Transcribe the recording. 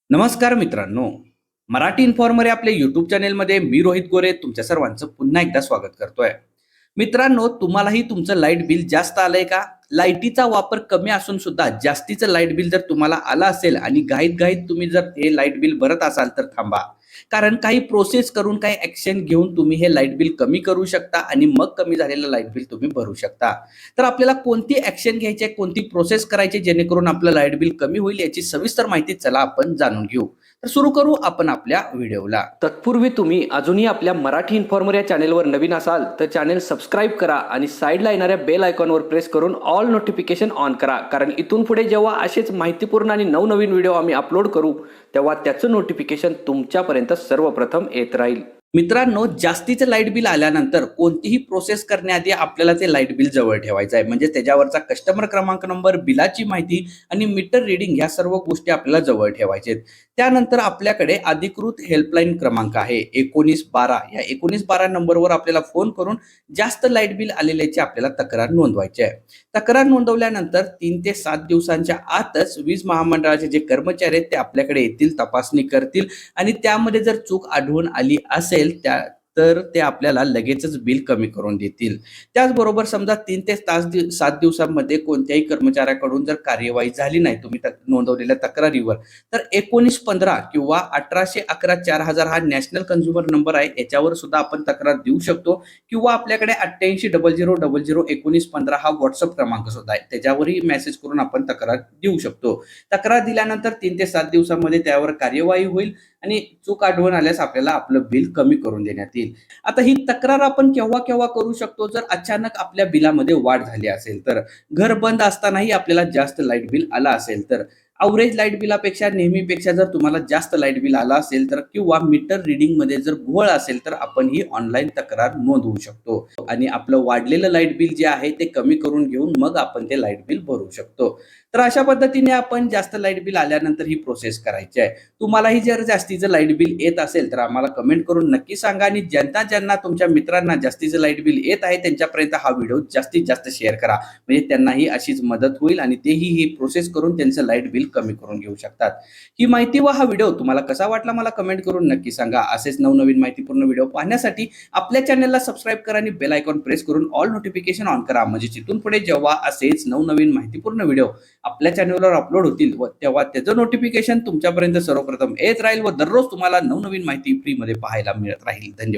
नमस्कार मित्रांनो, मराठी इन्फॉर्मर आपल्या युट्यूब चॅनेलमध्ये मी रोहित गोरे तुमच्या सर्वांचं पुन्हा एकदा स्वागत करतोय. मित्रांनो, तुम्हालाही तुमचं लाईट बिल जास्त आलंय का? लाईटीचा वापर कमी असून सुद्धा जास्तीचं लाईट बिल जर तुम्हाला आलं असेल आणि घाईत घाईत तुम्ही जर हे लाईट बिल भरत असाल तर थांबा. कारण काही प्रोसेस करून काही ऍक्शन घेऊन तुम्ही हे लाईट बिल कमी करू शकता आणि मग कमी झालेलं लाईट बिल तुम्ही भरू शकता. तर आपल्याला कोणती ऍक्शन घ्यायची आहे, कोणती प्रोसेस करायची जेणेकरून आपलं लाईट बिल कमी होईल याची सविस्तर माहिती चला आपण जाणून घेऊ. तर सुरू करू आपण आपल्या व्हिडिओला. तत्पूर्वी तुम्ही अजूनही आपल्या मराठी इन्फॉर्मर या चॅनेलवर नवीन असाल तर चॅनेल सबस्क्राईब करा आणि साईडला येणाऱ्या बेल आयकॉनवर प्रेस करून ऑल नोटिफिकेशन ऑन करा, कारण इथून पुढे जेव्हा असेच माहितीपूर्ण आणि नवनवीन व्हिडिओ आम्ही अपलोड करू तेव्हा त्याचं नोटिफिकेशन तुमच्यापर्यंत सर्वप्रथम येत राहील. मित्रांनो, जास्तीचं लाईट बिल आल्यानंतर कोणतीही प्रोसेस करण्याआधी आपल्याला ते लाईट बिल जवळ ठेवायचं आहे. म्हणजे त्याच्यावरचा कस्टमर क्रमांक नंबर, बिलाची माहिती आणि मीटर रीडिंग ह्या सर्व गोष्टी आपल्याला जवळ ठेवायच्या आहेत. त्यानंतर आपल्याकडे अधिकृत हेल्पलाईन क्रमांक आहे 1912. या 1912 नंबरवर आपल्याला फोन करून जास्त लाईट बिल आलेल्याची आपल्याला तक्रार नोंदवायची आहे. तक्रार नोंदवल्यानंतर 3 ते 7 दिवसांच्या आतच वीज महामंडळाचे जे कर्मचारी आहेत ते आपल्याकडे येतील, तपासणी करतील आणि त्यामध्ये जर चूक आढळून आली असेल तर ते आपल्याला लगेचच बिल कमी करून देतील. त्याचबरोबर समजा 3 ते 7 दिवसांमध्ये कोणत्याही कर्मचाऱ्याकडून जर कार्यवाही झाली नाही तुम्ही नोंदवलेल्या तक्रारीवर, तर 1915 किंवा 1811 4000 हा नॅशनल कन्झ्युमर नंबर आहे, याच्यावर सुद्धा आपण तक्रार देऊ शकतो. किंवा आपल्याकडे 8800001915 हा व्हॉट्सअप क्रमांक सुद्धा आहे, त्याच्यावरही मेसेज करून आपण तक्रार देऊ शकतो. तक्रार दिल्यानंतर 3 ते 7 दिवसांमध्ये त्यावर कार्यवाही होईल आणि चूक आढळून आल्यास आपल्याला आपलं बिल कमी करून देण्यात येईल. आता ही तक्रार आपण केव्हा केव्हा करू शकतो? जर अचानक आपल्या बिलामध्ये वाढ झाली असेल तर, घर बंद असतानाही आपल्याला जास्त लाईट बिल आला असेल तर, अवरेज लाईट बिलापेक्षा नेहमीपेक्षा जर तुम्हाला जास्त लाईट बिल आला असेल तर, किंवा मीटर रिडिंग मध्ये जर घोळ असेल तर आपण ही ऑनलाईन तक्रार नोंदवू शकतो आणि आपलं वाढलेलं लाईट बिल जे आहे ते कमी करून घेऊन मग आपण ते लाईट बिल भरू शकतो. तर अशा पद्धतीने आपण जास्त लाईट बिल आल्यानंतर ही प्रोसेस करायची आहे. तुम्हालाही जर जास्तीचं लाईट बिल येत असेल तर आम्हाला कमेंट करून नक्की सांगा आणि ज्यांना तुमच्या मित्रांना जास्तीचं लाईट बिल येत आहे त्यांच्यापर्यंत हा व्हिडिओ जास्तीत जास्त शेअर करा, म्हणजे त्यांनाही अशीच मदत होईल आणि तेही ही प्रोसेस करून त्यांचं लाईट बिल कमी करून घेऊ शकतात. ही माहिती व हा व्हिडिओ तुम्हाला कसा वाटला मला कमेंट करून नक्की सांगा. असेच नवनवीन माहितीपूर्ण व्हिडिओ पाहण्यासाठी आपल्या चॅनलला सबस्क्राईब करा आणि बेल आयकॉन प्रेस करून ऑल नोटिफिकेशन ऑन करा, म्हणजे तिथून पुढे जेव्हा असेच नवनवीन माहितीपूर्ण व्हिडिओ आपल्या चॅनलवर अपलोड होतील व तेव्हा त्याचं नोटिफिकेशन तुमच्यापर्यंत सर्वप्रथम येत राहील व दररोज तुम्हाला नवनवीन माहिती फ्री मध्ये पाहायला मिळत राहील. धन्यवाद.